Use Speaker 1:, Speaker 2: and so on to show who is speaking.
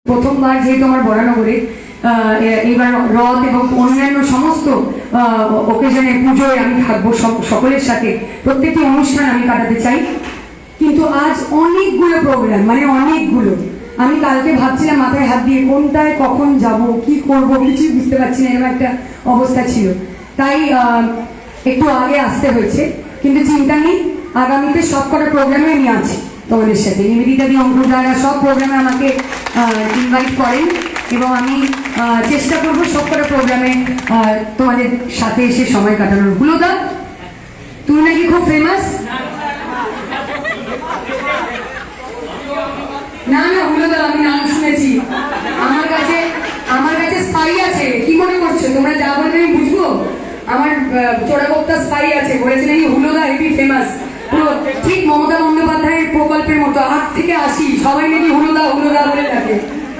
Speaker 1: প্রথমবার যেহেতু আমার বরানগরে এবার রথ এবং অন্যান্য সমস্ত ওকেশনে পুজোয় আমি থাকবো সকলের সাথে, প্রত্যেকটি অনুষ্ঠান আমি কাটাতে চাই। কিন্তু আজ অনেকগুলো প্রোগ্রাম, মানে অনেকগুলো, আমি কালকে ভাবছিলাম মাথায় হাত দিয়ে কোনটায় কখন যাব, কি করব কিছুই বুঝতে পারছি না, এরকম একটা অবস্থা ছিল। তাই একটু আগে আসতে হয়েছে, কিন্তু চিন্তা নেই, আগামীতে সব কটা প্রোগ্রামে আমি আছি তোমাদের সাথে। নিবেদিতা দি, অঙ্কুরদারা সব প্রোগ্রামে আমাকে ইনভাইট করেন এবং আমি চেষ্টা করবো সব কটা প্রোগ্রামে তোমাদের সাথে এসে সময় কাটানোর। হুলোদা, তুমি নাকি খুব ফেমাস? না না হুলোদা, আমি নাম শুনেছি, আমার কাছে স্পাই আছে। কি মনে করছো তোমরা? যা বলবে আমি বুঝবো? আমার চোরাগোপ্তা স্পাই আছে, বলেছে নাকি হুলোদা হেভি ফেমাস, পুরো ঠিক মমতা বন্দ্যোপাধ্যায়ের প্রকল্পের মতো। 8 থেকে 80 সবাই নাকি হুলোদা হুলোদা বলে থাকে।